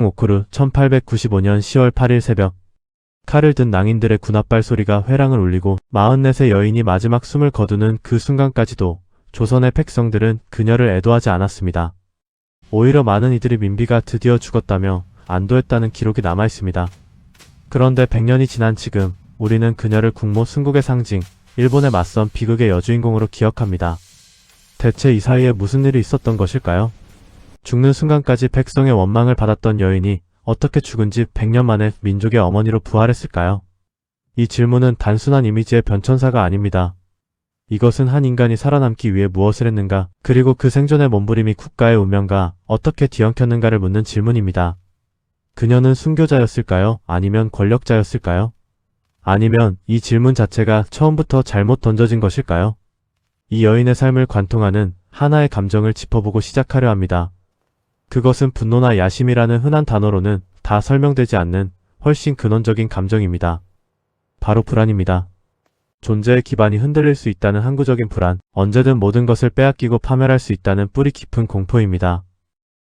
오크루 1895년 10월 8일 새벽 칼을 든 낭인들의 군합발 소리가 회랑을 울리고 44의 여인이 마지막 숨을 거두는 그 순간까지도 조선의 백성들은 그녀를 애도하지 않았습니다. 오히려 많은 이들이 민비가 드디어 죽었다며 안도했다는 기록이 남아있습니다. 그런데 100년이 지난 지금 우리는 그녀를 국모 순국의 상징, 일본에 맞선 비극의 여주인공으로 기억합니다. 대체 이 사이에 무슨 일이 있었던 것일까요? 죽는 순간까지 백성의 원망을 받았던 여인이 어떻게 죽은 지 100년 만에 민족의 어머니로 부활했을까요? 이 질문은 단순한 이미지의 변천사가 아닙니다. 이것은 한 인간이 살아남기 위해 무엇을 했는가, 그리고 그 생존의 몸부림이 국가의 운명과 어떻게 뒤엉켰는가를 묻는 질문입니다. 그녀는 순교자였을까요? 아니면 권력자였을까요? 아니면 이 질문 자체가 처음부터 잘못 던져진 것일까요? 이 여인의 삶을 관통하는 하나의 감정을 짚어보고 시작하려 합니다. 그것은 분노나 야심이라는 흔한 단어로는 다 설명되지 않는 훨씬 근원적인 감정입니다. 바로 불안입니다. 존재의 기반이 흔들릴 수 있다는 항구적인 불안, 언제든 모든 것을 빼앗기고 파멸할 수 있다는 뿌리 깊은 공포입니다.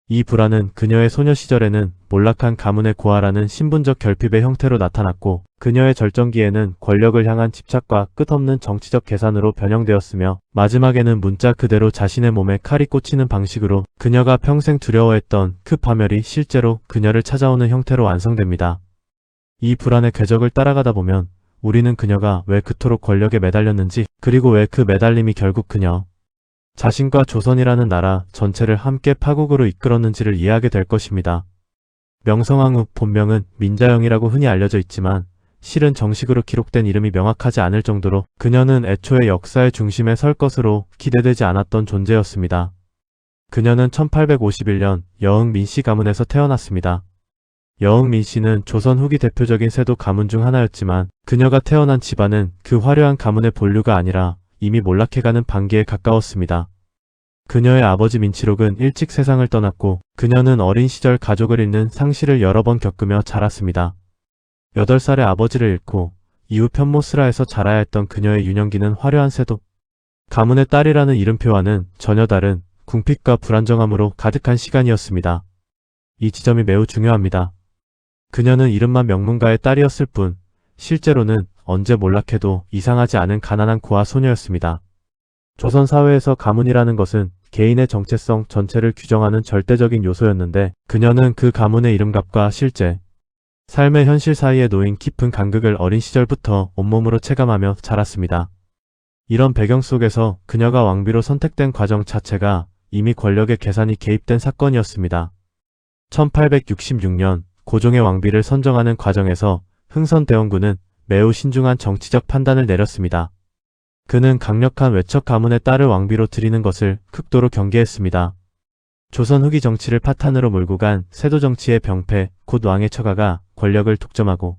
이 불안은 그녀의 소녀 시절에는 몰락한 가문의 고아라는 신분적 결핍의 형태로 나타났고, 그녀의 절정기에는 권력을 향한 집착과 끝없는 정치적 계산으로 변형되었으며, 마지막에는 문자 그대로 자신의 몸에 칼이 꽂히는 방식으로 그녀가 평생 두려워했던 그 파멸이 실제로 그녀를 찾아오는 형태로 완성됩니다. 이 불안의 궤적을 따라가다 보면 우리는 그녀가 왜 그토록 권력에 매달렸는지, 그리고 왜 그 매달림이 결국 그녀 자신과 조선이라는 나라 전체를 함께 파국으로 이끌었는지를 이해하게 될 것입니다. 명성황후, 본명은 민자영이라고 흔히 알려져 있지만 실은 정식으로 기록된 이름이 명확하지 않을 정도로 그녀는 애초에 역사의 중심에 설 것으로 기대되지 않았던 존재였습니다. 그녀는 1851년 여흥 민씨 가문에서 태어났습니다. 여흥 민씨는 조선 후기 대표적인 세도 가문 중 하나였지만 그녀가 태어난 집안은 그 화려한 가문의 본류가 아니라 이미 몰락해가는 반기에 가까웠습니다. 그녀의 아버지 민치록은 일찍 세상을 떠났고 그녀는 어린 시절 가족을 잃는 상실을 여러 번 겪으며 자랐습니다. 8살에 아버지를 잃고 이후 편모스라에서 자라야 했던 그녀의 유년기는 화려한 세도 가문의 딸이라는 이름표와는 전혀 다른 궁핍과 불안정함으로 가득한 시간이었습니다. 이 지점이 매우 중요합니다. 그녀는 이름만 명문가의 딸이었을 뿐 실제로는 언제 몰락해도 이상하지 않은 가난한 고아 소녀였습니다. 조선 사회에서 가문이라는 것은 개인의 정체성 전체를 규정하는 절대적인 요소였는데 그녀는 그 가문의 이름값과 실제 삶의 현실 사이에 놓인 깊은 간극을 어린 시절부터 온몸으로 체감하며 자랐습니다. 이런 배경 속에서 그녀가 왕비로 선택된 과정 자체가 이미 권력의 계산이 개입된 사건이었습니다. 1866년 고종의 왕비를 선정하는 과정에서 흥선대원군은 매우 신중한 정치적 판단을 내렸습니다. 그는 강력한 외척 가문의 딸을 왕비로 들이는 것을 극도로 경계했습니다. 조선 후기 정치를 파탄으로 몰고 간 세도 정치의 병폐, 곧 왕의 처가가 권력을 독점하고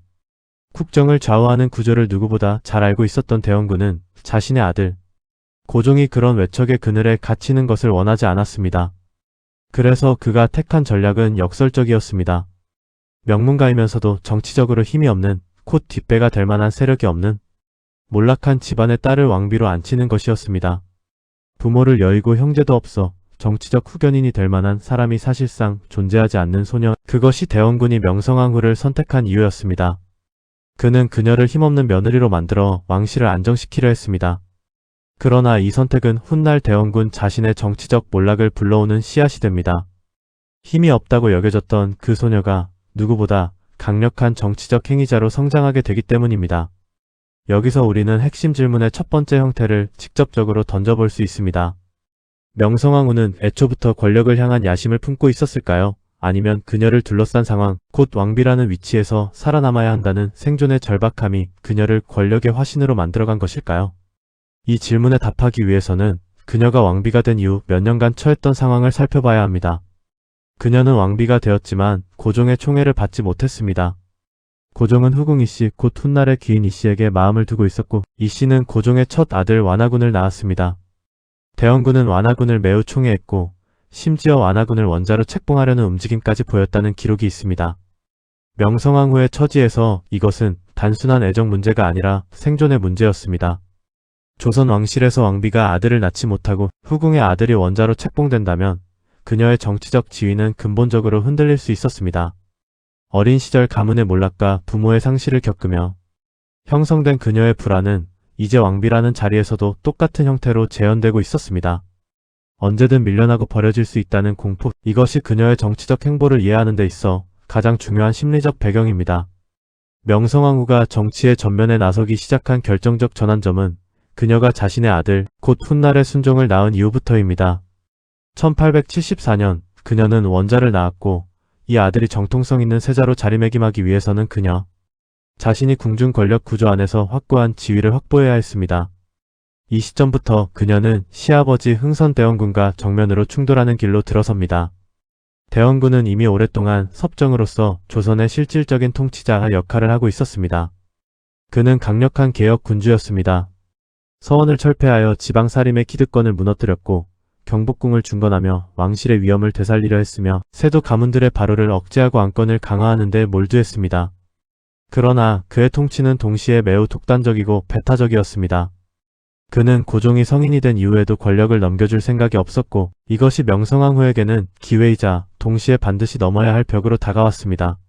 국정을 좌우하는 구조를 누구보다 잘 알고 있었던 대원군은 자신의 아들 고종이 그런 외척의 그늘에 갇히는 것을 원하지 않았습니다. 그래서 그가 택한 전략은 역설적이었습니다. 명문가이면서도 정치적으로 힘이 없는, 곧 뒷배가 될 만한 세력이 없는 몰락한 집안의 딸을 왕비로 앉히는 것이었습니다. 부모를 여의고 형제도 없어 정치적 후견인이 될 만한 사람이 사실상 존재하지 않는 소녀, 그것이 대원군이 명성황후를 선택한 이유였습니다. 그는 그녀를 힘없는 며느리로 만들어 왕실을 안정시키려 했습니다. 그러나 이 선택은 훗날 대원군 자신의 정치적 몰락을 불러오는 씨앗이 됩니다. 힘이 없다고 여겨졌던 그 소녀가 누구보다 강력한 정치적 행위자로 성장하게 되기 때문입니다. 여기서 우리는 핵심 질문의 첫 번째 형태를 직접적으로 던져볼 수 있습니다. 명성황후는 애초부터 권력을 향한 야심을 품고 있었을까요? 아니면 그녀를 둘러싼 상황, 곧 왕비라는 위치에서 살아남아야 한다는 생존의 절박함이 그녀를 권력의 화신으로 만들어간 것일까요? 이 질문에 답하기 위해서는 그녀가 왕비가 된 이후 몇 년간 처했던 상황을 살펴봐야 합니다. 그녀는 왕비가 되었지만 고종의 총애를 받지 못했습니다. 고종은 후궁 이씨, 곧 훗날의 귀인 이씨에게 마음을 두고 있었고 이씨는 고종의 첫 아들 완화군을 낳았습니다. 대원군은 완화군을 매우 총애했고 심지어 완화군을 원자로 책봉하려는 움직임까지 보였다는 기록이 있습니다. 명성황후의 처지에서 이것은 단순한 애정 문제가 아니라 생존의 문제였습니다. 조선 왕실에서 왕비가 아들을 낳지 못하고 후궁의 아들이 원자로 책봉된다면 그녀의 정치적 지위는 근본적으로 흔들릴 수 있었습니다. 어린 시절 가문의 몰락과 부모의 상실을 겪으며 형성된 그녀의 불안은 이제 왕비라는 자리에서도 똑같은 형태로 재현되고 있었습니다. 언제든 밀려나고 버려질 수 있다는 공포, 이것이 그녀의 정치적 행보를 이해하는 데 있어 가장 중요한 심리적 배경입니다. 명성황후가 정치의 전면에 나서기 시작한 결정적 전환점은 그녀가 자신의 아들, 곧 훗날의 순종을 낳은 이후부터입니다. 1874년 그녀는 원자를 낳았고 이 아들이 정통성 있는 세자로 자리매김하기 위해서는 그녀 자신이 궁중 권력 구조 안에서 확고한 지위를 확보해야 했습니다. 이 시점부터 그녀는 시아버지 흥선대원군과 정면으로 충돌하는 길로 들어섭니다. 대원군은 이미 오랫동안 섭정으로서 조선의 실질적인 통치자 역할을 하고 있었습니다. 그는 강력한 개혁 군주였습니다. 서원을 철폐하여 지방사림의 기득권을 무너뜨렸고 경복궁을 중건하며 왕실의 위엄을 되살리려 했으며 세도 가문들의 발호를 억제하고 안건을 강화하는 데 몰두했습니다. 그러나 그의 통치는 동시에 매우 독단적이고 배타적이었습니다. 그는 고종이 성인이 된 이후에도 권력을 넘겨줄 생각이 없었고 이것이 명성황후에게는 기회이자 동시에 반드시 넘어야 할 벽으로 다가왔습니다.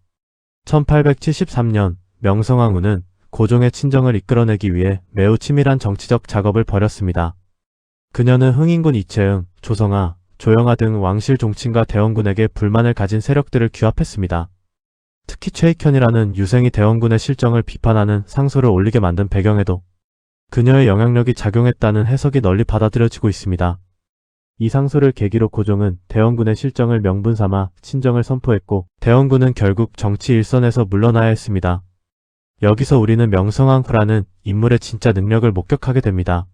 1873년 명성황후는 고종의 친정을 이끌어내기 위해 매우 치밀한 정치적 작업을 벌였습니다. 그녀는 흥인군 이채응, 조성아, 조영아 등 왕실 종친과 대원군에게 불만을 가진 세력들을 규합했습니다. 특히 최익현이라는 유생이 대원군의 실정을 비판하는 상소를 올리게 만든 배경에도 그녀의 영향력이 작용했다는 해석이 널리 받아들여지고 있습니다. 이 상소를 계기로 고종은 대원군의 실정을 명분 삼아 친정을 선포했고 대원군은 결국 정치 일선에서 물러나야 했습니다. 여기서 우리는 명성황후라는 인물의 진짜 능력을 목격하게 됩니다.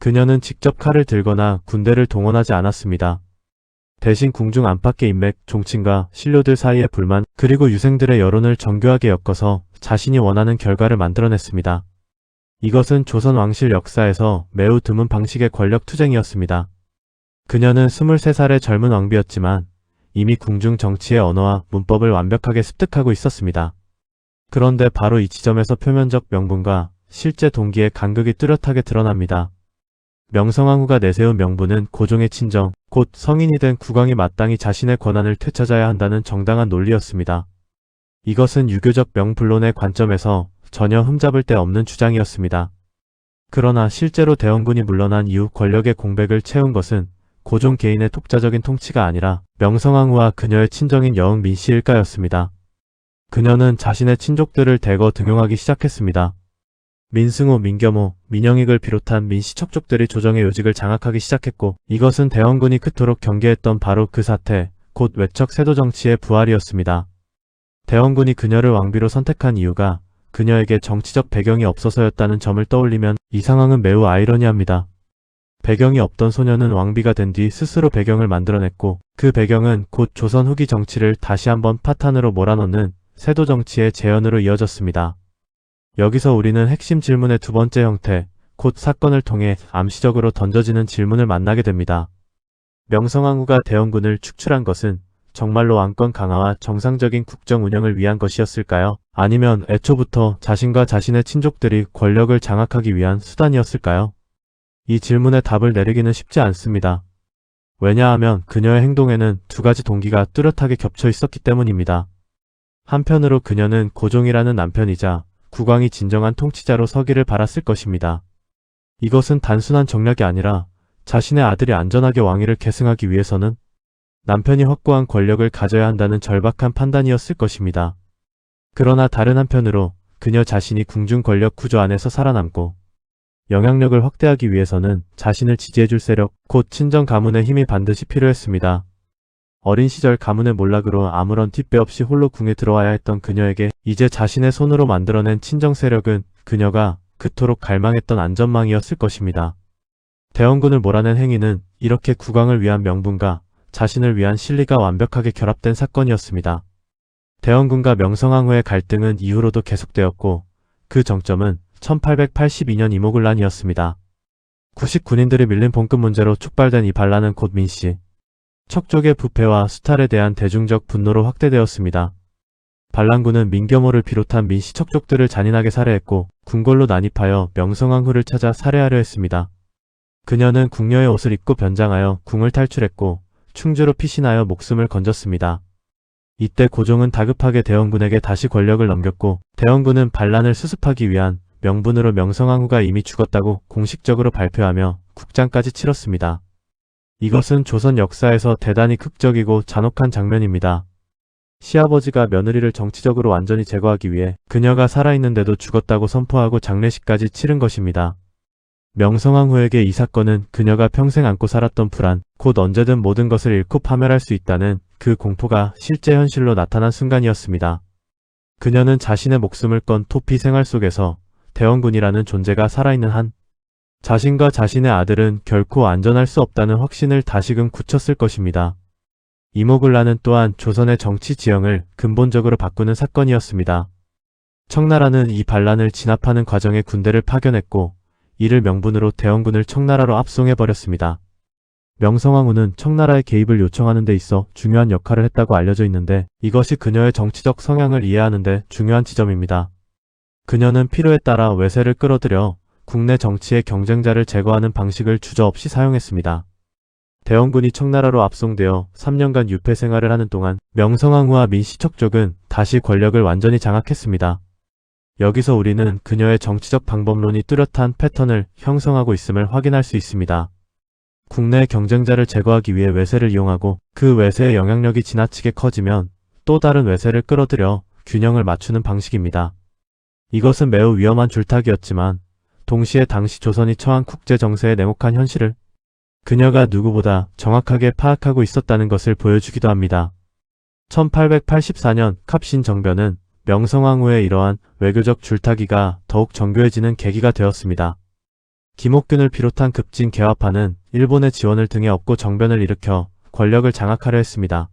그녀는 직접 칼을 들거나 군대를 동원하지 않았습니다. 대신 궁중 안팎의 인맥, 종친과 신료들 사이의 불만, 그리고 유생들의 여론을 정교하게 엮어서 자신이 원하는 결과를 만들어냈습니다. 이것은 조선 왕실 역사에서 매우 드문 방식의 권력 투쟁이었습니다. 그녀는 23살의 젊은 왕비였지만 이미 궁중 정치의 언어와 문법을 완벽하게 습득하고 있었습니다. 그런데 바로 이 지점에서 표면적 명분과 실제 동기의 간극이 뚜렷하게 드러납니다. 명성황후가 내세운 명분은 고종의 친정, 곧 성인이 된 국왕이 마땅히 자신의 권한을 되찾아야 한다는 정당한 논리였습니다. 이것은 유교적 명분론의 관점에서 전혀 흠잡을 데 없는 주장이었습니다. 그러나 실제로 대원군이 물러난 이후 권력의 공백을 채운 것은 고종 개인의 독자적인 통치가 아니라 명성황후와 그녀의 친정인 여흥 민씨 일가였습니다. 그녀는 자신의 친족들을 대거 등용하기 시작했습니다. 민승호, 민겸호, 민영익을 비롯한 민씨 척족들이 조정의 요직을 장악하기 시작했고 이것은 대원군이 그토록 경계했던 바로 그 사태, 곧 외척 세도 정치의 부활이었습니다. 대원군이 그녀를 왕비로 선택한 이유가 그녀에게 정치적 배경이 없어서였다는 점을 떠올리면 이 상황은 매우 아이러니합니다. 배경이 없던 소녀는 왕비가 된 뒤 스스로 배경을 만들어냈고 그 배경은 곧 조선 후기 정치를 다시 한번 파탄으로 몰아넣는 세도 정치의 재현으로 이어졌습니다. 여기서 우리는 핵심 질문의 두 번째 형태, 곧 사건을 통해 암시적으로 던져지는 질문을 만나게 됩니다. 명성황후가 대원군을 축출한 것은 정말로 안건 강화와 정상적인 국정 운영을 위한 것이었을까요? 아니면 애초부터 자신과 자신의 친족들이 권력을 장악하기 위한 수단이었을까요? 이 질문에 답을 내리기는 쉽지 않습니다. 왜냐하면 그녀의 행동에는 두 가지 동기가 뚜렷하게 겹쳐 있었기 때문입니다. 한편으로 그녀는 고종이라는 남편이자 국왕이 진정한 통치자로 서기를 바랐을 것입니다. 이것은 단순한 정략이 아니라 자신의 아들이 안전하게 왕위를 계승하기 위해서는 남편이 확고한 권력을 가져야 한다는 절박한 판단이었을 것입니다. 그러나 다른 한편으로 그녀 자신이 궁중 권력 구조 안에서 살아남고 영향력을 확대하기 위해서는 자신을 지지해줄 세력, 곧 친정 가문의 힘이 반드시 필요했습니다. 어린 시절 가문의 몰락으로 아무런 뒷배 없이 홀로 궁에 들어와야 했던 그녀에게 이제 자신의 손으로 만들어낸 친정 세력은 그녀가 그토록 갈망했던 안전망이었을 것입니다. 대원군을 몰아낸 행위는 이렇게 국왕을 위한 명분과 자신을 위한 실리가 완벽하게 결합된 사건이었습니다. 대원군과 명성황후의 갈등은 이후로도 계속되었고 그 정점은 1882년 이모군란이었습니다. 구식 군인들이 밀린 봉급 문제로 촉발된 이 반란은 곧 민씨 척족의 부패와 수탈에 대한 대중적 분노로 확대되었습니다. 반란군은 민겸호를 비롯한 민씨 척족들을 잔인하게 살해했고 궁궐로 난입하여 명성황후를 찾아 살해하려 했습니다. 그녀는 궁녀의 옷을 입고 변장하여 궁을 탈출했고 충주로 피신하여 목숨을 건졌습니다. 이때 고종은 다급하게 대원군에게 다시 권력을 넘겼고 대원군은 반란을 수습하기 위한 명분으로 명성황후가 이미 죽었다고 공식적으로 발표하며 국장까지 치렀습니다. 이것은 조선 역사에서 대단히 극적이고 잔혹한 장면입니다. 시아버지가 며느리를 정치적으로 완전히 제거하기 위해 그녀가 살아있는데도 죽었다고 선포하고 장례식까지 치른 것입니다. 명성황후에게 이 사건은 그녀가 평생 안고 살았던 불안, 곧 언제든 모든 것을 잃고 파멸할 수 있다는 그 공포가 실제 현실로 나타난 순간이었습니다. 그녀는 자신의 목숨을 건 토피 생활 속에서 대원군이라는 존재가 살아있는 한 자신과 자신의 아들은 결코 안전할 수 없다는 확신을 다시금 굳혔을 것입니다. 이모굴라는 또한 조선의 정치 지형을 근본적으로 바꾸는 사건이었습니다. 청나라는 이 반란을 진압하는 과정에 군대를 파견했고 이를 명분으로 대원군을 청나라로 압송해버렸습니다. 명성황후는 청나라의 개입을 요청하는 데 있어 중요한 역할을 했다고 알려져 있는데 이것이 그녀의 정치적 성향을 이해하는 데 중요한 지점입니다. 그녀는 필요에 따라 외세를 끌어들여 국내 정치의 경쟁자를 제거하는 방식을 주저없이 사용했습니다. 대원군이 청나라로 압송되어 3년간 유폐 생활을 하는 동안 명성황후와 민시척족은 다시 권력을 완전히 장악했습니다. 여기서 우리는 그녀의 정치적 방법론이 뚜렷한 패턴을 형성하고 있음을 확인할 수 있습니다. 국내 경쟁자를 제거하기 위해 외세를 이용하고 그 외세의 영향력이 지나치게 커지면 또 다른 외세를 끌어들여 균형을 맞추는 방식입니다. 이것은 매우 위험한 줄타기였지만 동시에 당시 조선이 처한 국제 정세의 냉혹한 현실을 그녀가 누구보다 정확하게 파악하고 있었다는 것을 보여주기도 합니다. 1884년 갑신 정변은 명성황후의 이러한 외교적 줄타기가 더욱 정교해지는 계기가 되었습니다. 김옥균을 비롯한 급진 개화파는 일본의 지원을 등에 업고 정변을 일으켜 권력을 장악하려 했습니다.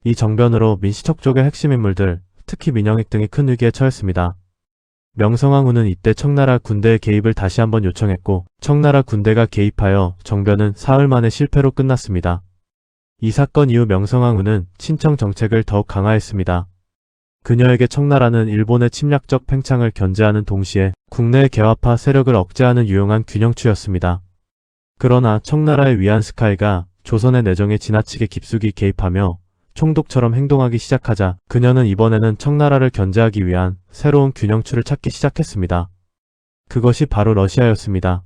이 정변으로 민시척족의 핵심 인물들, 특히 민영익 등이 큰 위기에 처했습니다. 명성황후는 이때 청나라 군대의 개입을 다시 한번 요청했고 청나라 군대가 개입하여 정변은 사흘 만에 실패로 끝났습니다. 이 사건 이후 명성황후는 친청 정책을 더욱 강화했습니다. 그녀에게 청나라는 일본의 침략적 팽창을 견제하는 동시에 국내의 개화파 세력을 억제하는 유용한 균형추였습니다. 그러나 청나라의 위안스카이가 조선의 내정에 지나치게 깊숙이 개입하며 총독처럼 행동하기 시작하자 그녀는 이번에는 청나라를 견제하기 위한 새로운 균형추를 찾기 시작했습니다. 그것이 바로 러시아였습니다.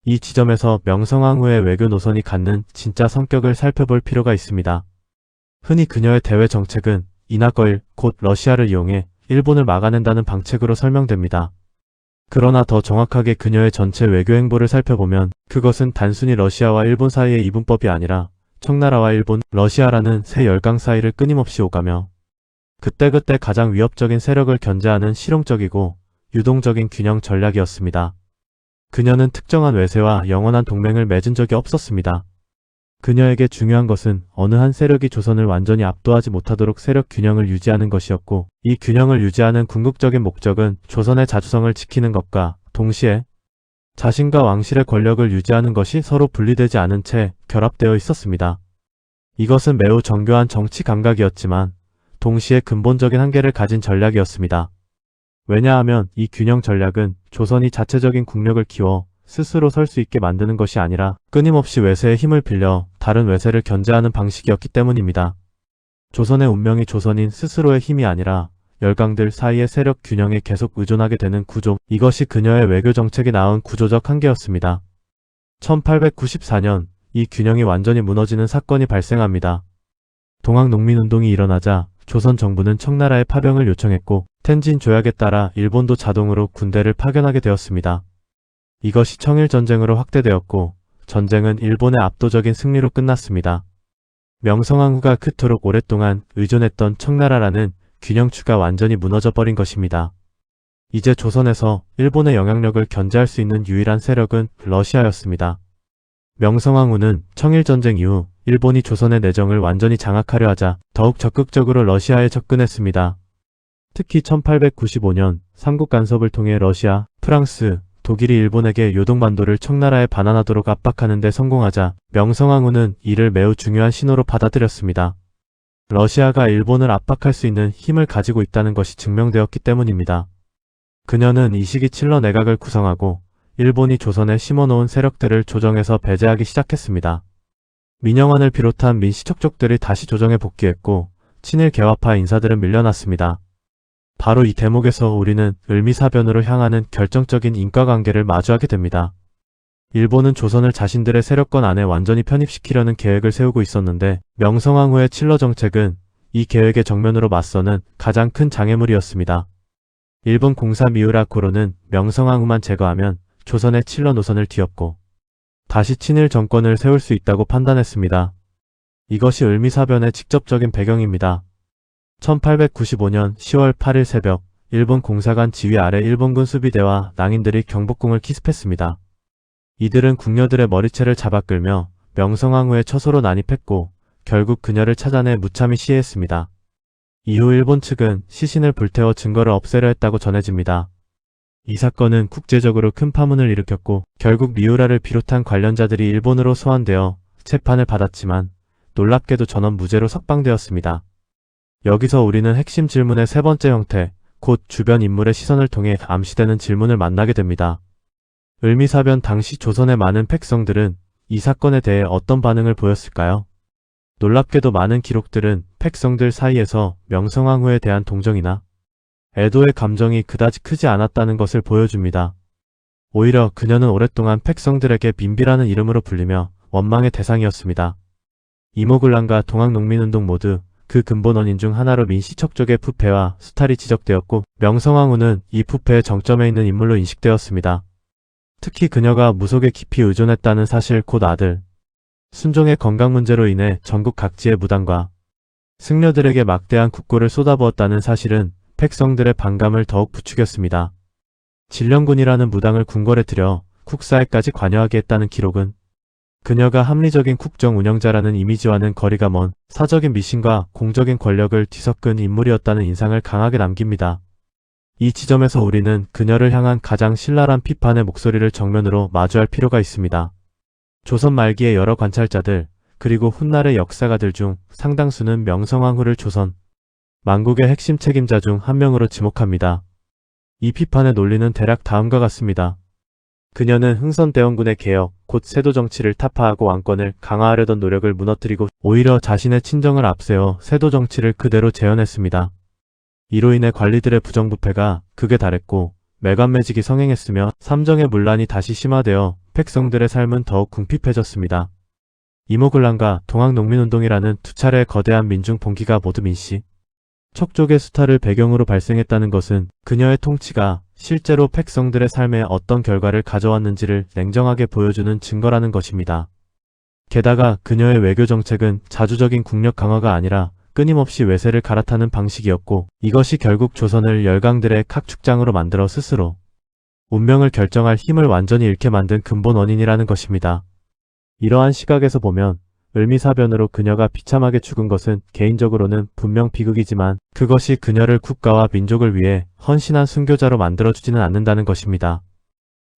이 지점에서 명성황후의 외교 노선이 갖는 진짜 성격을 살펴볼 필요가 있습니다. 흔히 그녀의 대외 정책은 이나거일, 곧 러시아를 이용해 일본을 막아낸다는 방책으로 설명됩니다. 그러나 더 정확하게 그녀의 전체 외교 행보를 살펴보면 그것은 단순히 러시아와 일본 사이의 이분법이 아니라 청나라와 일본, 러시아라는 세 열강 사이를 끊임없이 오가며 그때그때 가장 위협적인 세력을 견제하는 실용적이고 유동적인 균형 전략이었습니다. 그녀는 특정한 외세와 영원한 동맹을 맺은 적이 없었습니다. 그녀에게 중요한 것은 어느 한 세력이 조선을 완전히 압도하지 못하도록 세력 균형을 유지하는 것이었고 이 균형을 유지하는 궁극적인 목적은 조선의 자주성을 지키는 것과 동시에 자신과 왕실의 권력을 유지하는 것이 서로 분리되지 않은 채 결합되어 있었습니다. 이것은 매우 정교한 정치 감각이었지만 동시에 근본적인 한계를 가진 전략이었습니다. 왜냐하면 이 균형 전략은 조선이 자체적인 국력을 키워 스스로 설 수 있게 만드는 것이 아니라 끊임없이 외세의 힘을 빌려 다른 외세를 견제하는 방식이었기 때문입니다. 조선의 운명이 조선인 스스로의 힘이 아니라 열강들 사이의 세력 균형에 계속 의존하게 되는 구조, 이것이 그녀의 외교 정책에 낳은 구조적 한계였습니다. 1894년 이 균형이 완전히 무너지는 사건이 발생합니다. 동학농민운동이 일어나자 조선 정부는 청나라에 파병을 요청했고 텐진 조약에 따라 일본도 자동으로 군대를 파견하게 되었습니다. 이것이 청일전쟁으로 확대되었고 전쟁은 일본의 압도적인 승리로 끝났습니다. 명성황후가 그토록 오랫동안 의존했던 청나라라는 균형추가 완전히 무너져버린 것입니다. 이제 조선에서 일본의 영향력을 견제할 수 있는 유일한 세력은 러시아였습니다. 명성황후는 청일전쟁 이후 일본이 조선의 내정을 완전히 장악하려 하자 더욱 적극적으로 러시아에 접근했습니다. 특히 1895년 삼국 간섭을 통해 러시아, 프랑스, 독일이 일본에게 요동반도를 청나라에 반환하도록 압박하는 데 성공하자 명성황후는 이를 매우 중요한 신호로 받아들였습니다. 러시아가 일본을 압박할 수 있는 힘을 가지고 있다는 것이 증명되었기 때문입니다. 그녀는 이 시기 칠러 내각을 구성하고 일본이 조선에 심어놓은 세력들을 조정해서 배제하기 시작했습니다. 민영환을 비롯한 민씨 척족들이 다시 조정에 복귀했고 친일 개화파 인사들은 밀려났습니다. 바로 이 대목에서 우리는 을미사변으로 향하는 결정적인 인과관계를 마주하게 됩니다. 일본은 조선을 자신들의 세력권 안에 완전히 편입시키려는 계획을 세우고 있었는데 명성황후의 칠러 정책은 이 계획에 정면으로 맞서는 가장 큰 장애물이었습니다. 일본 공사 미우라 고로는 명성황후만 제거하면 조선의 칠러 노선을 뒤엎고 다시 친일 정권을 세울 수 있다고 판단했습니다. 이것이 을미사변의 직접적인 배경입니다. 1895년 10월 8일 새벽 일본 공사관 지휘 아래 일본군 수비대와 낭인들이 경복궁을 키습했습니다. 이들은 궁녀들의 머리채를 잡아 끌며 명성황후의 처소로 난입했고 결국 그녀를 찾아내 무참히 시해했습니다. 이후 일본 측은 시신을 불태워 증거를 없애려 했다고 전해집니다. 이 사건은 국제적으로 큰 파문을 일으켰고 결국 미우라를 비롯한 관련자들이 일본으로 소환되어 재판을 받았지만 놀랍게도 전원 무죄로 석방되었습니다. 여기서 우리는 핵심 질문의 세 번째 형태, 곧 주변 인물의 시선을 통해 암시되는 질문을 만나게 됩니다. 을미사변 당시 조선의 많은 백성들은 이 사건에 대해 어떤 반응을 보였을까요? 놀랍게도 많은 기록들은 백성들 사이에서 명성황후에 대한 동정이나 애도의 감정이 그다지 크지 않았다는 것을 보여줍니다. 오히려 그녀는 오랫동안 백성들에게 민비라는 이름으로 불리며 원망의 대상이었습니다. 이모군란과 동학농민운동 모두 그 근본 원인 중 하나로 민씨척족의 부패와 수탈이 지적되었고 명성황후는 이 부패의 정점에 있는 인물로 인식되었습니다. 특히 그녀가 무속에 깊이 의존했다는 사실 곧 아들 순종의 건강 문제로 인해 전국 각지의 무당과 승려들에게 막대한 국고를 쏟아부었다는 사실은 백성들의 반감을 더욱 부추겼습니다. 진령군이라는 무당을 궁궐에 들여 국사에까지 관여하게 했다는 기록은 그녀가 합리적인 국정 운영자라는 이미지와는 거리가 먼 사적인 미신과 공적인 권력을 뒤섞은 인물이었다는 인상을 강하게 남깁니다. 이 지점에서 우리는 그녀를 향한 가장 신랄한 비판의 목소리를 정면으로 마주할 필요가 있습니다. 조선 말기의 여러 관찰자들 그리고 훗날의 역사가들 중 상당수는 명성황후를 조선 만국의 핵심 책임자 중 한 명으로 지목합니다. 이 비판의 논리는 대략 다음과 같습니다. 그녀는 흥선대원군의 개혁, 곧 세도 정치를 타파하고 왕권을 강화하려던 노력을 무너뜨리고 오히려 자신의 친정을 앞세워 세도 정치를 그대로 재현했습니다. 이로 인해 관리들의 부정부패가 극에 달했고 매관매직이 성행했으며 삼정의 문란이 다시 심화되어 백성들의 삶은 더욱 궁핍해졌습니다. 이모군란과 동학농민운동이라는 두 차례의 거대한 민중 봉기가 모두 민씨 척족의 수탈을 배경으로 발생했다는 것은 그녀의 통치가 실제로 백성들의 삶에 어떤 결과를 가져왔는지를 냉정하게 보여주는 증거라는 것입니다. 게다가 그녀의 외교 정책은 자주적인 국력 강화가 아니라 끊임없이 외세를 갈아타는 방식이었고 이것이 결국 조선을 열강들의 각축장으로 만들어 스스로 운명을 결정할 힘을 완전히 잃게 만든 근본 원인이라는 것입니다. 이러한 시각에서 보면 을미사변으로 그녀가 비참하게 죽은 것은 개인적으로는 분명 비극이지만 그것이 그녀를 국가와 민족을 위해 헌신한 순교자로 만들어주지는 않는다는 것입니다.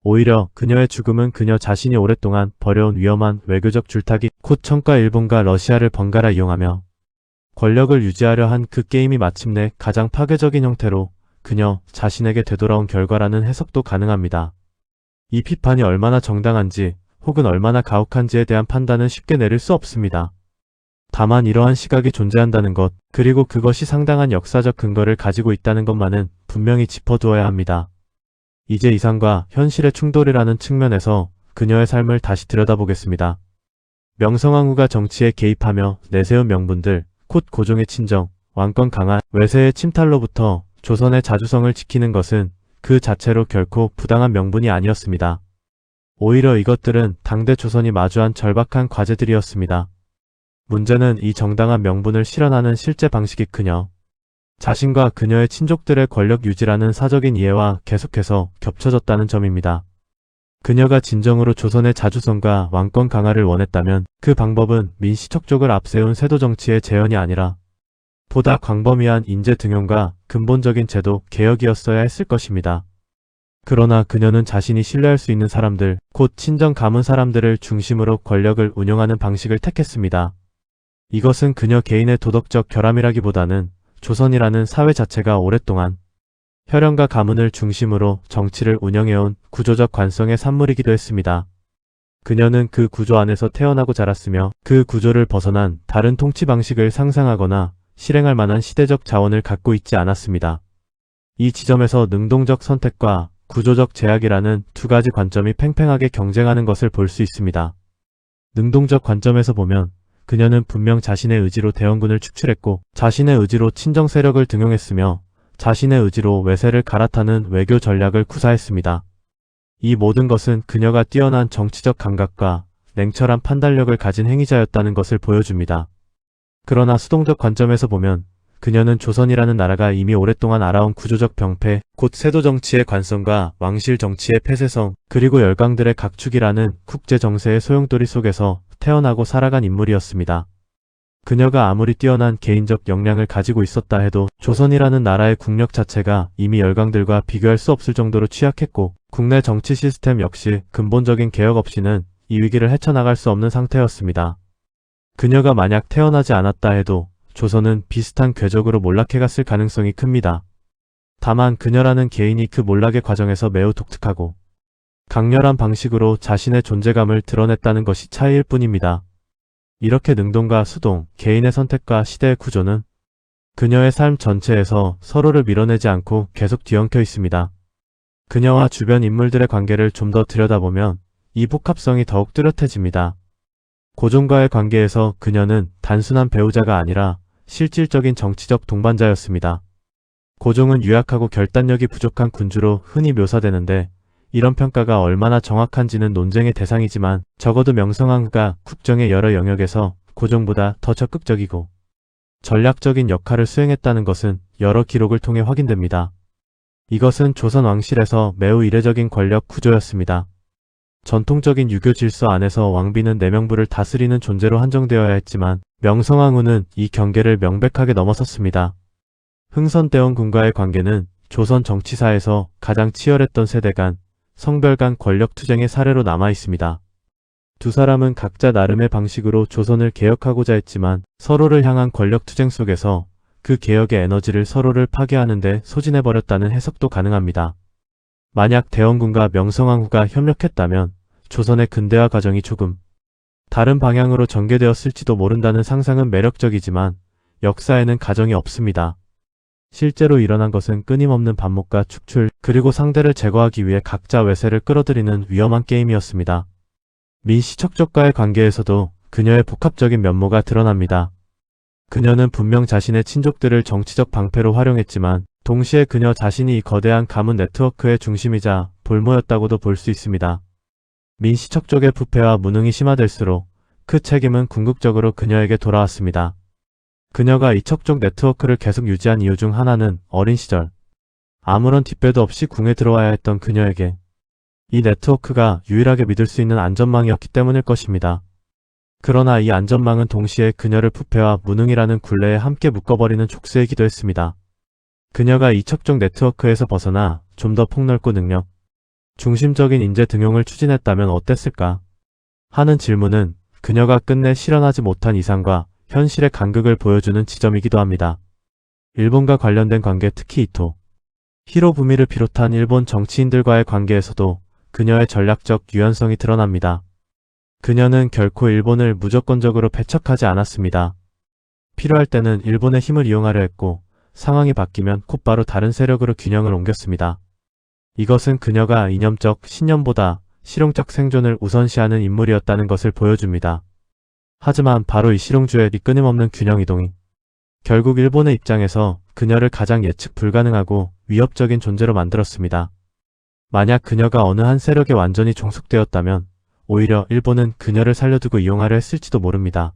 오히려 그녀의 죽음은 그녀 자신이 오랫동안 벌여온 위험한 외교적 줄타기 곧 청과 일본과 러시아를 번갈아 이용하며 권력을 유지하려 한 그 게임이 마침내 가장 파괴적인 형태로 그녀 자신에게 되돌아온 결과라는 해석도 가능합니다. 이 비판이 얼마나 정당한지 혹은 얼마나 가혹한지에 대한 판단은 쉽게 내릴 수 없습니다. 다만 이러한 시각이 존재한다는 것, 그리고 그것이 상당한 역사적 근거를 가지고 있다는 것만은 분명히 짚어두어야 합니다. 이제 이상과 현실의 충돌이라는 측면에서 그녀의 삶을 다시 들여다보겠습니다. 명성황후가 정치에 개입하며 내세운 명분들, 곧 고종의 친정, 왕권 강화, 외세의 침탈로부터 조선의 자주성을 지키는 것은 그 자체로 결코 부당한 명분이 아니었습니다. 오히려 이것들은 당대 조선이 마주한 절박한 과제들이었습니다. 문제는 이 정당한 명분을 실현하는 실제 방식이 그녀 자신과 그녀의 친족들의 권력 유지라는 사적인 이해와 계속해서 겹쳐졌다는 점입니다. 그녀가 진정으로 조선의 자주성과 왕권 강화를 원했다면 그 방법은 민씨척족을 앞세운 세도 정치의 재현이 아니라 보다 광범위한 인재 등용과 근본적인 제도 개혁이었어야 했을 것입니다. 그러나 그녀는 자신이 신뢰할 수 있는 사람들, 곧 친정 가문 사람들을 중심으로 권력을 운영하는 방식을 택했습니다. 이것은 그녀 개인의 도덕적 결함이라기보다는 조선이라는 사회 자체가 오랫동안 혈연과 가문을 중심으로 정치를 운영해온 구조적 관성의 산물이기도 했습니다. 그녀는 그 구조 안에서 태어나고 자랐으며 그 구조를 벗어난 다른 통치 방식을 상상하거나 실행할 만한 시대적 자원을 갖고 있지 않았습니다. 이 지점에서 능동적 선택과 구조적 제약이라는 두 가지 관점이 팽팽하게 경쟁하는 것을 볼 수 있습니다. 능동적 관점에서 보면 그녀는 분명 자신의 의지로 대원군을 축출했고 자신의 의지로 친정 세력을 등용했으며 자신의 의지로 외세를 갈아타는 외교 전략을 구사했습니다. 이 모든 것은 그녀가 뛰어난 정치적 감각과 냉철한 판단력을 가진 행위자였다는 것을 보여줍니다. 그러나 수동적 관점에서 보면 그녀는 조선이라는 나라가 이미 오랫동안 알아온 구조적 병폐, 곧 세도 정치의 관성과 왕실 정치의 폐쇄성, 그리고 열강들의 각축이라는 국제 정세의 소용돌이 속에서 태어나고 살아간 인물이었습니다. 그녀가 아무리 뛰어난 개인적 역량을 가지고 있었다 해도 조선이라는 나라의 국력 자체가 이미 열강들과 비교할 수 없을 정도로 취약했고 국내 정치 시스템 역시 근본적인 개혁 없이는 이 위기를 헤쳐나갈 수 없는 상태였습니다. 그녀가 만약 태어나지 않았다 해도 조선은 비슷한 궤적으로 몰락해갔을 가능성이 큽니다. 다만 그녀라는 개인이 그 몰락의 과정에서 매우 독특하고 강렬한 방식으로 자신의 존재감을 드러냈다는 것이 차이일 뿐입니다. 이렇게 능동과 수동, 개인의 선택과 시대의 구조는 그녀의 삶 전체에서 서로를 밀어내지 않고 계속 뒤엉켜 있습니다. 그녀와 주변 인물들의 관계를 좀 더 들여다보면 이 복합성이 더욱 뚜렷해집니다. 고종과의 관계에서 그녀는 단순한 배우자가 아니라 실질적인 정치적 동반자였습니다. 고종은 유약하고 결단력이 부족한 군주로 흔히 묘사되는데 이런 평가가 얼마나 정확한지는 논쟁의 대상이지만 적어도 명성황후가 국정의 여러 영역에서 고종보다 더 적극적이고 전략적인 역할을 수행했다는 것은 여러 기록을 통해 확인됩니다. 이것은 조선 왕실에서 매우 이례적인 권력 구조였습니다. 전통적인 유교 질서 안에서 왕비는 내명부를 다스리는 존재로 한정되어야 했지만 명성황후는 이 경계를 명백하게 넘어섰습니다. 흥선대원군과의 관계는 조선 정치사에서 가장 치열했던 세대 간, 성별 간 권력 투쟁의 사례로 남아 있습니다. 두 사람은 각자 나름의 방식으로 조선을 개혁하고자 했지만 서로를 향한 권력 투쟁 속에서 그 개혁의 에너지를 서로를 파괴하는 데 소진해버렸다는 해석도 가능합니다. 만약 대원군과 명성황후가 협력했다면 조선의 근대화 과정이 조금 다른 방향으로 전개되었을지도 모른다는 상상은 매력적이지만 역사에는 가정이 없습니다. 실제로 일어난 것은 끊임없는 반목과 축출, 그리고 상대를 제거하기 위해 각자 외세를 끌어들이는 위험한 게임이었습니다. 민시척족과의 관계에서도 그녀의 복합적인 면모가 드러납니다. 그녀는 분명 자신의 친족들을 정치적 방패로 활용했지만 동시에 그녀 자신이 이 거대한 가문 네트워크의 중심이자 볼모였다고도 볼 수 있습니다. 민시척족의 부패와 무능이 심화될수록 그 책임은 궁극적으로 그녀에게 돌아왔습니다. 그녀가 이 척족 네트워크를 계속 유지한 이유 중 하나는 어린 시절 아무런 뒷배도 없이 궁에 들어와야 했던 그녀에게 이 네트워크가 유일하게 믿을 수 있는 안전망이었기 때문일 것입니다. 그러나 이 안전망은 동시에 그녀를 부패와 무능이라는 굴레에 함께 묶어버리는 족쇄이기도 했습니다. 그녀가 이 척족 네트워크에서 벗어나 좀 더 폭넓고 능력 중심적인 인재 등용을 추진했다면 어땠을까 하는 질문은 그녀가 끝내 실현하지 못한 이상과 현실의 간극을 보여주는 지점이기도 합니다. 일본과 관련된 관계, 특히 이토, 히로부미를 비롯한 일본 정치인들과의 관계에서도 그녀의 전략적 유연성이 드러납니다. 그녀는 결코 일본을 무조건적으로 배척하지 않았습니다. 필요할 때는 일본의 힘을 이용하려 했고 상황이 바뀌면 곧바로 다른 세력으로 균형을 옮겼습니다. 이것은 그녀가 이념적 신념보다 실용적 생존을 우선시하는 인물이었다는 것을 보여줍니다. 하지만 바로 이 실용주의 끊임없는 균형 이동이 결국 일본의 입장에서 그녀를 가장 예측 불가능하고 위협적인 존재로 만들었습니다. 만약 그녀가 어느 한 세력에 완전히 종속되었다면 오히려 일본은 그녀를 살려두고 이용하려 했을지도 모릅니다.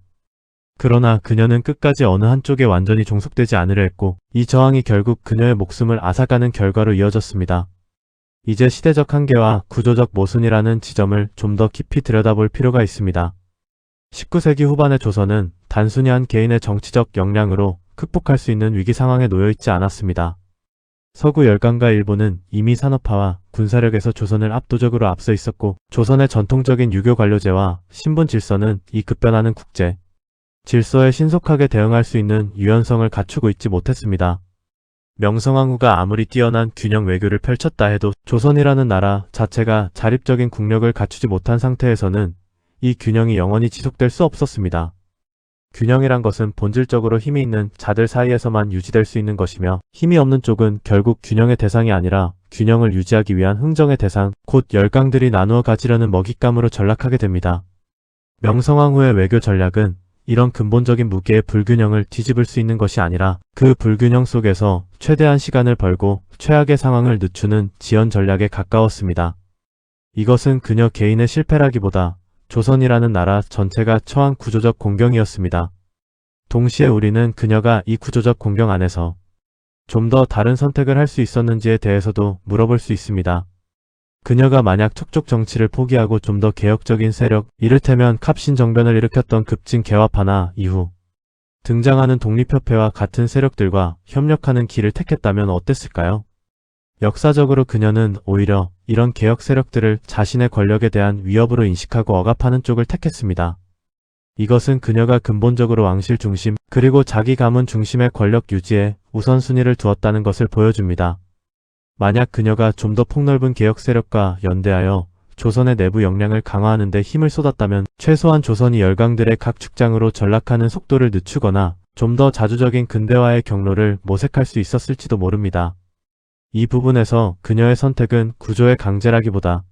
그러나 그녀는 끝까지 어느 한쪽에 완전히 종속되지 않으려 했고 이 저항이 결국 그녀의 목숨을 앗아가는 결과로 이어졌습니다. 이제 시대적 한계와 구조적 모순이라는 지점을 좀 더 깊이 들여다볼 필요가 있습니다. 19세기 후반의 조선은 단순히 한 개인의 정치적 역량으로 극복할 수 있는 위기 상황에 놓여있지 않았습니다. 서구 열강과 일본은 이미 산업화와 군사력에서 조선을 압도적으로 앞서 있었고 조선의 전통적인 유교 관료제와 신분 질서는 이 급변하는 국제 질서에 신속하게 대응할 수 있는 유연성을 갖추고 있지 못했습니다. 명성황후가 아무리 뛰어난 균형 외교를 펼쳤다 해도 조선이라는 나라 자체가 자립적인 국력을 갖추지 못한 상태에서는 이 균형이 영원히 지속될 수 없었습니다. 균형이란 것은 본질적으로 힘이 있는 자들 사이에서만 유지될 수 있는 것이며 힘이 없는 쪽은 결국 균형의 대상이 아니라 균형을 유지하기 위한 흥정의 대상, 곧 열강들이 나누어 가지려는 먹잇감으로 전락하게 됩니다. 명성황 후의 외교 전략은 이런 근본적인 무게의 불균형을 뒤집을 수 있는 것이 아니라 그 불균형 속에서 최대한 시간을 벌고 최악의 상황을 늦추는 지연 전략에 가까웠습니다. 이것은 그녀 개인의 실패라기보다 조선이라는 나라 전체가 처한 구조적 공경이었습니다. 동시에 우리는 그녀가 이 구조적 공경 안에서 좀 더 다른 선택을 할 수 있었는지에 대해서도 물어볼 수 있습니다. 그녀가 만약 척족 정치를 포기하고 좀 더 개혁적인 세력, 이를테면 갑신정변을 일으켰던 급진 개화파나 이후 등장하는 독립협회와 같은 세력들과 협력하는 길을 택했다면 어땠을까요? 역사적으로 그녀는 오히려 이런 개혁 세력들을 자신의 권력에 대한 위협으로 인식하고 억압하는 쪽을 택했습니다. 이것은 그녀가 근본적으로 왕실 중심 그리고 자기 가문 중심의 권력 유지에 우선순위를 두었다는 것을 보여줍니다. 만약 그녀가 좀 더 폭넓은 개혁 세력과 연대하여 조선의 내부 역량을 강화하는 데 힘을 쏟았다면 최소한 조선이 열강들의 각 축장으로 전락하는 속도를 늦추거나 좀 더 자주적인 근대화의 경로를 모색할 수 있었을지도 모릅니다. 이 부분에서 그녀의 선택은 구조의 강제라기보다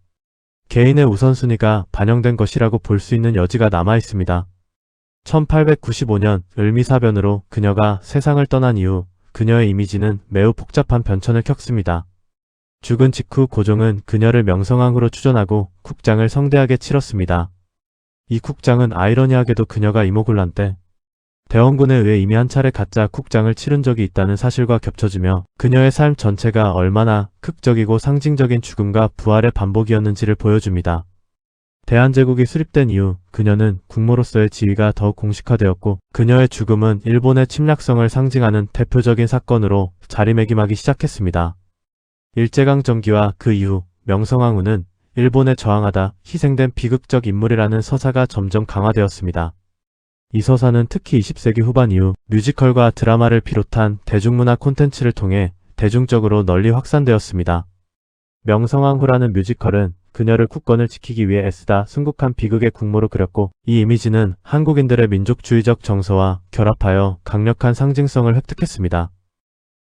개인의 우선순위가 반영된 것이라고 볼 수 있는 여지가 남아 있습니다. 1895년 을미사변으로 그녀가 세상을 떠난 이후 그녀의 이미지는 매우 복잡한 변천을 겪습니다. 죽은 직후 고종은 그녀를 명성황후로 추존하고 국장을 성대하게 치렀습니다. 이 국장은 아이러니하게도 그녀가 이모군란 때 대원군에 의해 이미 한 차례 가짜 국장을 치른 적이 있다는 사실과 겹쳐지며 그녀의 삶 전체가 얼마나 극적이고 상징적인 죽음과 부활의 반복이었는지를 보여줍니다. 대한제국이 수립된 이후 그녀는 국모로서의 지위가 더욱 공식화되었고 그녀의 죽음은 일본의 침략성을 상징하는 대표적인 사건으로 자리매김하기 시작했습니다. 일제강점기와 그 이후 명성황후는 일본에 저항하다 희생된 비극적 인물이라는 서사가 점점 강화되었습니다. 이 서사는 특히 20세기 후반 이후 뮤지컬과 드라마를 비롯한 대중문화 콘텐츠를 통해 대중적으로 널리 확산되었습니다. 명성황후라는 뮤지컬은 그녀를 국권을 지키기 위해 애쓰다 순국한 비극의 국모로 그렸고 이 이미지는 한국인들의 민족주의적 정서와 결합하여 강력한 상징성을 획득했습니다.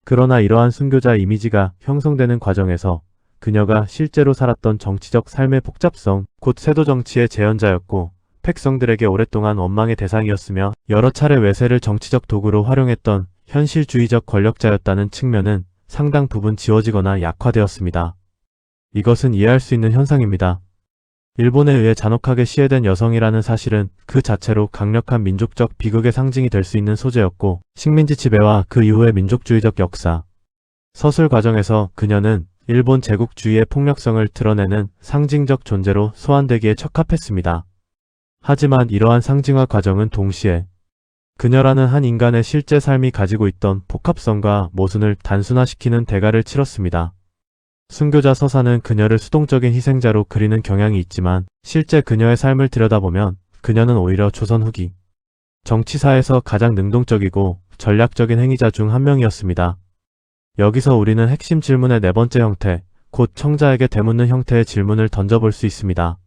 그러나 이러한 순교자 이미지가 형성되는 과정에서 그녀가 실제로 살았던 정치적 삶의 복잡성, 곧 세도 정치의 재현자였고 백성들에게 오랫동안 원망의 대상이었으며 여러 차례 외세를 정치적 도구로 활용했던 현실주의적 권력자였다는 측면은 상당 부분 지워지거나 약화되었습니다. 이것은 이해할 수 있는 현상입니다. 일본에 의해 잔혹하게 시해된 여성이라는 사실은 그 자체로 강력한 민족적 비극의 상징이 될 수 있는 소재였고 식민지 지배와 그 이후의 민족주의적 역사, 서술 과정에서 그녀는 일본 제국주의의 폭력성을 드러내는 상징적 존재로 소환되기에 적합했습니다. 하지만 이러한 상징화 과정은 동시에 그녀라는 한 인간의 실제 삶이 가지고 있던 복합성과 모순을 단순화시키는 대가를 치렀습니다. 순교자 서사는 그녀를 수동적인 희생자로 그리는 경향이 있지만 실제 그녀의 삶을 들여다보면 그녀는 오히려 조선 후기 정치사에서 가장 능동적이고 전략적인 행위자 중 한 명이었습니다. 여기서 우리는 핵심 질문의 네 번째 형태, 곧 청자에게 되묻는 형태의 질문을 던져볼 수 있습니다.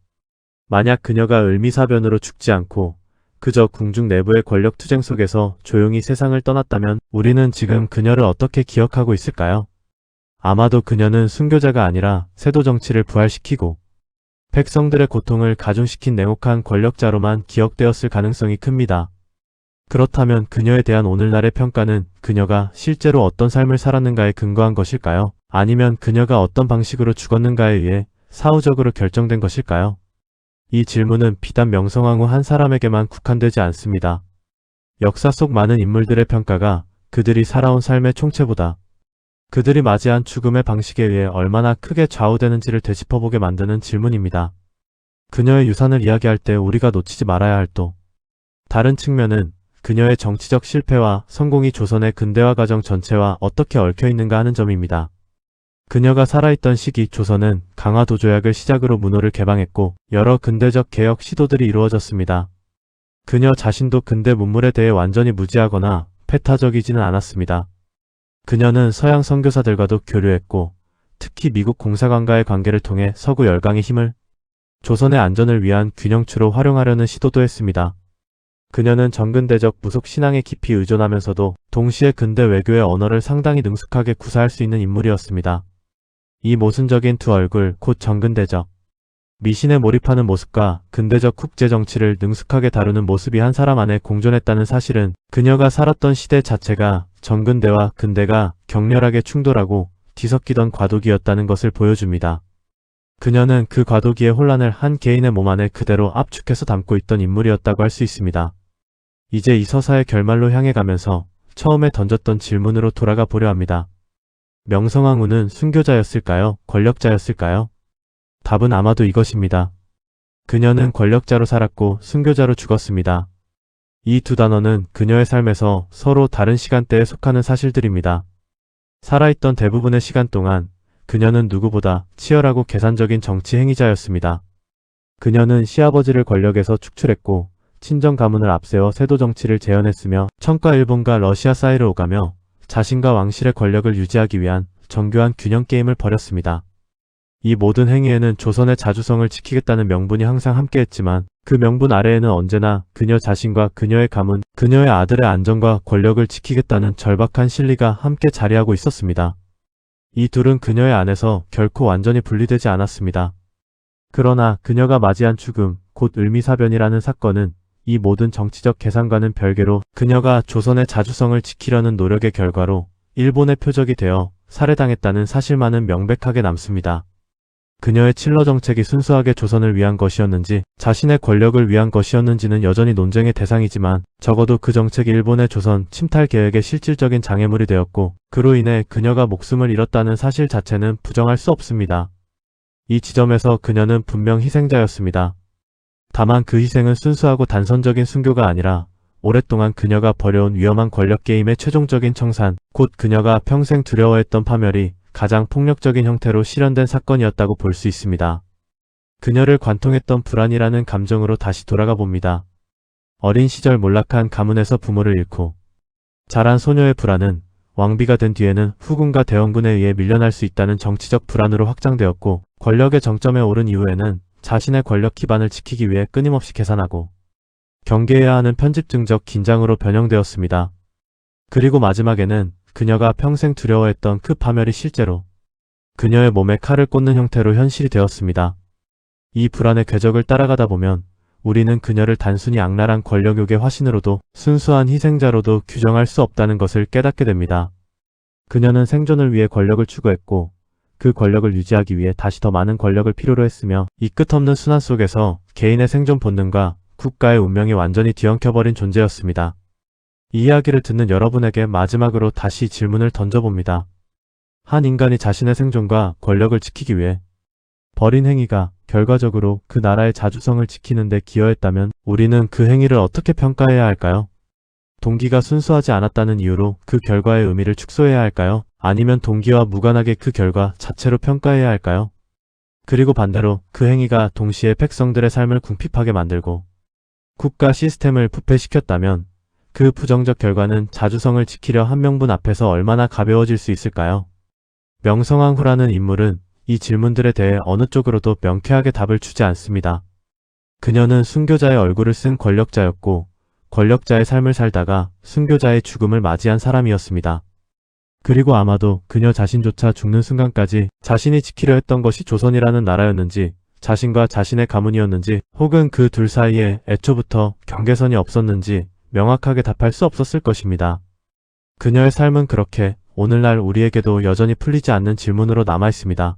만약 그녀가 을미사변으로 죽지 않고 그저 궁중 내부의 권력 투쟁 속에서 조용히 세상을 떠났다면 우리는 지금 그녀를 어떻게 기억하고 있을까요? 아마도 그녀는 순교자가 아니라 세도 정치를 부활시키고 백성들의 고통을 가중시킨 냉혹한 권력자로만 기억되었을 가능성이 큽니다. 그렇다면 그녀에 대한 오늘날의 평가는 그녀가 실제로 어떤 삶을 살았는가에 근거한 것일까요? 아니면 그녀가 어떤 방식으로 죽었는가에 의해 사후적으로 결정된 것일까요? 이 질문은 비단 명성황후 한 사람에게만 국한되지 않습니다. 역사 속 많은 인물들의 평가가 그들이 살아온 삶의 총체보다 그들이 맞이한 죽음의 방식에 의해 얼마나 크게 좌우되는지를 되짚어보게 만드는 질문입니다. 그녀의 유산을 이야기할 때 우리가 놓치지 말아야 할 또 다른 측면은 그녀의 정치적 실패와 성공이 조선의 근대화 과정 전체와 어떻게 얽혀있는가 하는 점입니다. 그녀가 살아있던 시기 조선은 강화도조약을 시작으로 문호를 개방했고 여러 근대적 개혁 시도들이 이루어졌습니다. 그녀 자신도 근대 문물에 대해 완전히 무지하거나 패타적이지는 않았습니다. 그녀는 서양 선교사들과도 교류했고 특히 미국 공사관과의 관계를 통해 서구 열강의 힘을 조선의 안전을 위한 균형추로 활용하려는 시도도 했습니다. 그녀는 정근대적 무속 신앙에 깊이 의존하면서도 동시에 근대 외교의 언어를 상당히 능숙하게 구사할 수 있는 인물이었습니다. 이 모순적인 두 얼굴, 곧 정근대적 미신에 몰입하는 모습과 근대적 국제정치를 능숙하게 다루는 모습이 한 사람 안에 공존했다는 사실은 그녀가 살았던 시대 자체가 정근대와 근대가 격렬하게 충돌하고 뒤섞이던 과도기였다는 것을 보여줍니다. 그녀는 그 과도기의 혼란을 한 개인의 몸 안에 그대로 압축해서 담고 있던 인물이었다고 할 수 있습니다. 이제 이 서사의 결말로 향해 가면서 처음에 던졌던 질문으로 돌아가 보려 합니다. 명성황후는 순교자였을까요? 권력자였을까요? 답은 아마도 이것입니다. 그녀는 권력자로 살았고 순교자로 죽었습니다. 이 두 단어는 그녀의 삶에서 서로 다른 시간대에 속하는 사실들입니다. 살아있던 대부분의 시간 동안 그녀는 누구보다 치열하고 계산적인 정치 행위자였습니다. 그녀는 시아버지를 권력에서 축출했고 친정 가문을 앞세워 세도 정치를 재현했으며 청과 일본과 러시아 사이를 오가며 자신과 왕실의 권력을 유지하기 위한 정교한 균형 게임을 벌였습니다. 이 모든 행위에는 조선의 자주성을 지키겠다는 명분이 항상 함께했지만 그 명분 아래에는 언제나 그녀 자신과 그녀의 가문, 그녀의 아들의 안전과 권력을 지키겠다는 절박한 실리가 함께 자리하고 있었습니다. 이 둘은 그녀의 안에서 결코 완전히 분리되지 않았습니다. 그러나 그녀가 맞이한 죽음, 곧 을미사변이라는 사건은 이 모든 정치적 계산과는 별개로 그녀가 조선의 자주성을 지키려는 노력의 결과로 일본의 표적이 되어 살해당했다는 사실만은 명백하게 남습니다. 그녀의 칠러 정책이 순수하게 조선을 위한 것이었는지 자신의 권력을 위한 것이었는지는 여전히 논쟁의 대상이지만 적어도 그 정책이 일본의 조선 침탈 계획의 실질적인 장애물이 되었고 그로 인해 그녀가 목숨을 잃었다는 사실 자체는 부정할 수 없습니다. 이 지점에서 그녀는 분명 희생자였습니다. 다만 그 희생은 순수하고 단선적인 순교가 아니라 오랫동안 그녀가 벌여온 위험한 권력 게임의 최종적인 청산, 곧 그녀가 평생 두려워했던 파멸이 가장 폭력적인 형태로 실현된 사건이었다고 볼 수 있습니다. 그녀를 관통했던 불안이라는 감정으로 다시 돌아가 봅니다. 어린 시절 몰락한 가문에서 부모를 잃고 자란 소녀의 불안은 왕비가 된 뒤에는 후군과 대원군에 의해 밀려날 수 있다는 정치적 불안으로 확장되었고 권력의 정점에 오른 이후에는 자신의 권력 기반을 지키기 위해 끊임없이 계산하고 경계해야 하는 편집증적 긴장으로 변형되었습니다. 그리고 마지막에는 그녀가 평생 두려워했던 그 파멸이 실제로 그녀의 몸에 칼을 꽂는 형태로 현실이 되었습니다. 이 불안의 궤적을 따라가다 보면 우리는 그녀를 단순히 악랄한 권력욕의 화신으로도 순수한 희생자로도 규정할 수 없다는 것을 깨닫게 됩니다. 그녀는 생존을 위해 권력을 추구했고 그 권력을 유지하기 위해 다시 더 많은 권력을 필요로 했으며 이 끝없는 순환 속에서 개인의 생존 본능과 국가의 운명이 완전히 뒤엉켜버린 존재였습니다. 이 이야기를 듣는 여러분에게 마지막으로 다시 질문을 던져봅니다. 한 인간이 자신의 생존과 권력을 지키기 위해 벌인 행위가 결과적으로 그 나라의 자주성을 지키는 데 기여했다면 우리는 그 행위를 어떻게 평가해야 할까요? 동기가 순수하지 않았다는 이유로 그 결과의 의미를 축소해야 할까요? 아니면 동기와 무관하게 그 결과 자체로 평가해야 할까요? 그리고 반대로 그 행위가 동시에 백성들의 삶을 궁핍하게 만들고 국가 시스템을 부패시켰다면 그 부정적 결과는 자주성을 지키려 한 명분 앞에서 얼마나 가벼워질 수 있을까요? 명성황후라는 인물은 이 질문들에 대해 어느 쪽으로도 명쾌하게 답을 주지 않습니다. 그녀는 순교자의 얼굴을 쓴 권력자였고 권력자의 삶을 살다가 순교자의 죽음을 맞이한 사람이었습니다. 그리고 아마도 그녀 자신조차 죽는 순간까지 자신이 지키려 했던 것이 조선이라는 나라였는지 자신과 자신의 가문이었는지 혹은 그 둘 사이에 애초부터 경계선이 없었는지 명확하게 답할 수 없었을 것입니다. 그녀의 삶은 그렇게 오늘날 우리에게도 여전히 풀리지 않는 질문으로 남아 있습니다.